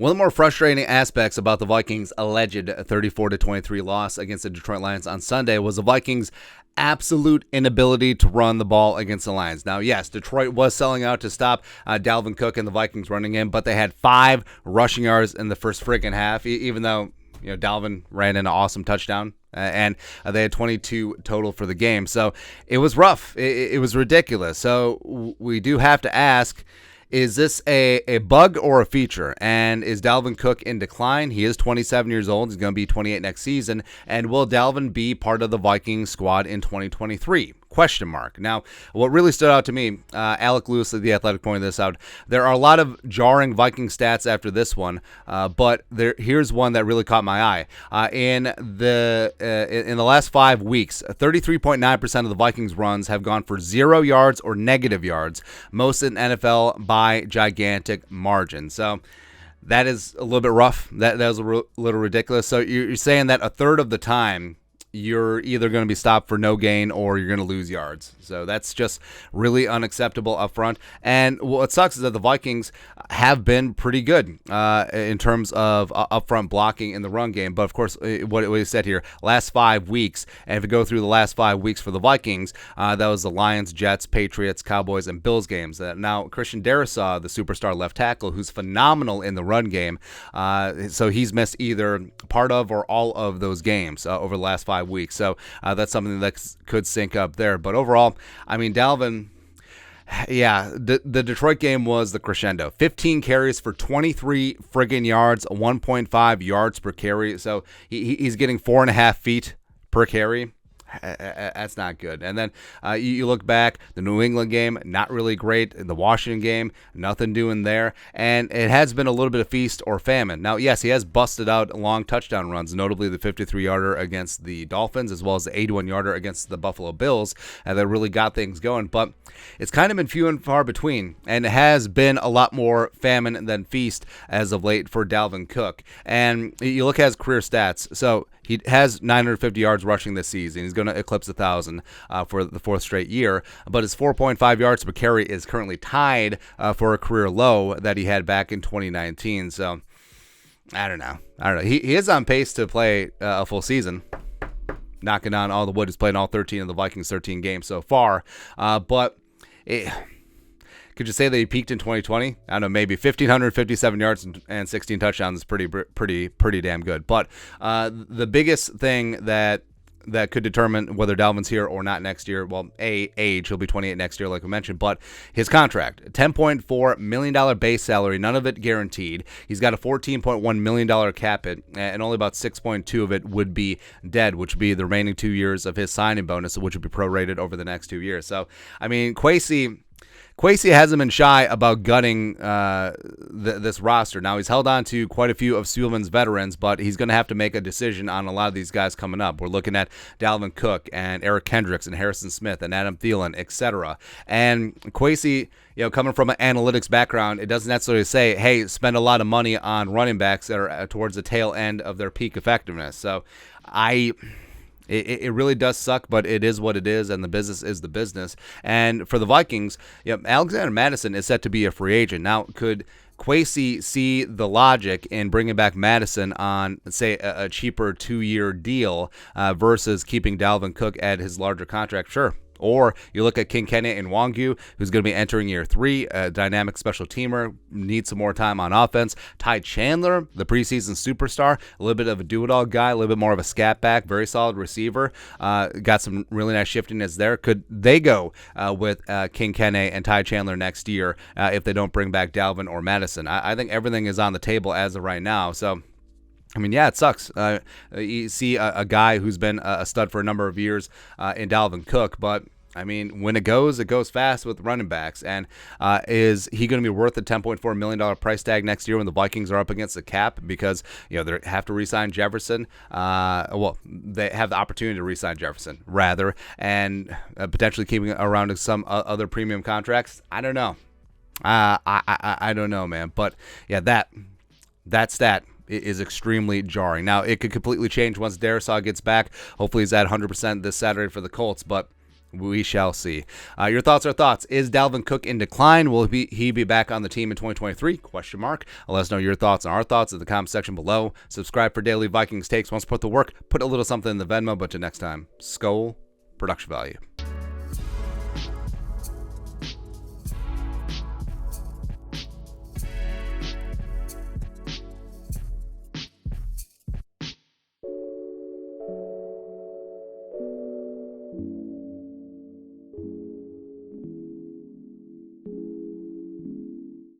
One of the more frustrating aspects about the Vikings' alleged 34-23 loss against the Detroit Lions on Sunday was the Vikings' absolute inability to run the ball against the Lions. Now, yes, Detroit was selling out to stop Dalvin Cook and the Vikings running in, but they had 5 rushing yards in the first freaking half, even though Dalvin ran in an awesome touchdown. And they had 22 total for the game. So it was rough. It was ridiculous. So we do have to ask, is this a bug or a feature? And is Dalvin Cook in decline? He is 27 years old. He's going to be 28 next season. And will Dalvin be part of the Vikings squad in 2023? Question mark. Now, what really stood out to me, Alec Lewis of The Athletic pointed this out. There are a lot of jarring Viking stats after this one, but here's one that really caught my eye. In the last 5 weeks, 33.9% of the Vikings runs have gone for 0 yards or negative yards, most in NFL by gigantic margin. So that is a little bit rough. That was a little ridiculous. So you're saying that a third of the time you're either going to be stopped for no gain or you're going to lose yards. So that's just really unacceptable up front. And what sucks is that the Vikings have been pretty good in terms of upfront blocking in the run game. But, of course, what we said here, last 5 weeks, and if you go through the last 5 weeks for the Vikings, that was the Lions, Jets, Patriots, Cowboys, and Bills games. Now, Christian Darrisaw, the superstar left tackle, who's phenomenal in the run game, so he's missed either part of or all of those games over the last 5 weeks. So that's something that could sync up there. But overall, I mean, Dalvin, yeah, the Detroit game was the crescendo. 15 carries for 23 friggin' yards, 1.5 yards per carry. So he's getting 4.5 feet per carry. That's not good. And then you look back, the New England game, not really great. The Washington game, nothing doing there. And it has been a little bit of feast or famine. Now, yes, he has busted out long touchdown runs, notably the 53-yarder against the Dolphins, as well as the 81-yarder against the Buffalo Bills, that really got things going. But it's kind of been few and far between, and it has been a lot more famine than feast as of late for Dalvin Cook. And you look at his career stats. So he has 950 yards rushing this season. He's going to eclipse 1,000 for the 4th straight year. But his 4.5 yards per carry is currently tied for a career low that he had back in 2019. So I don't know. He is on pace to play a full season, knocking on all the wood. He's played in all 13 of the Vikings' 13 games so far. But could you say that he peaked in 2020? I don't know, maybe 1,557 yards and 16 touchdowns is pretty damn good. But the biggest thing that could determine whether Dalvin's here or not next year, well, age, he'll be 28 next year, like we mentioned, but his contract, $10.4 million base salary, none of it guaranteed. He's got a $14.1 million cap hit, and only about 6.2 of it would be dead, which would be the remaining 2 years of his signing bonus, which would be prorated over the next 2 years. So, I mean, Kwesi hasn't been shy about gutting this roster. Now, he's held on to quite a few of Spielman's veterans, but he's going to have to make a decision on a lot of these guys coming up. We're looking at Dalvin Cook and Eric Kendricks and Harrison Smith and Adam Thielen, etc. And Kwesi, coming from an analytics background, it doesn't necessarily say, hey, spend a lot of money on running backs that are towards the tail end of their peak effectiveness. So It really does suck, but it is what it is, and the business is the business. And for the Vikings, Alexander Mattison is set to be a free agent. Now, could Kwesi see the logic in bringing back Mattison on, say, a cheaper 2-year deal versus keeping Dalvin Cook at his larger contract? Sure. Or you look at Kinkenny and Wangu, who's going to be entering year 3, a dynamic special teamer, needs some more time on offense. Ty Chandler, the preseason superstar, a little bit of a do-it-all guy, a little bit more of a scat back, very solid receiver. Got some really nice shiftiness there. Could they go with Kinkenny and Ty Chandler next year if they don't bring back Dalvin or Madison? I think everything is on the table as of right now. So, I mean, yeah, it sucks. You see a guy who's been a stud for a number of years in Dalvin Cook, but I mean, when it goes fast with running backs. And is he going to be worth the $10.4 million price tag next year when the Vikings are up against the cap? Because, they have to re-sign Jefferson. Well, they have the opportunity to re-sign Jefferson, rather, and potentially keeping around some other premium contracts. I don't know. I don't know, man. But, yeah, that stat is extremely jarring. Now, it could completely change once Darrisaw gets back. Hopefully he's at 100% this Saturday for the Colts, but We shall see. Your thoughts are thoughts. Is Dalvin Cook in decline? Will he be back on the team in 2023? Question mark. Let us know your thoughts and our thoughts in the comment section below. Subscribe for daily Vikings takes. Once put the work, put a little something in the Venmo. But till next time, Skol, production value.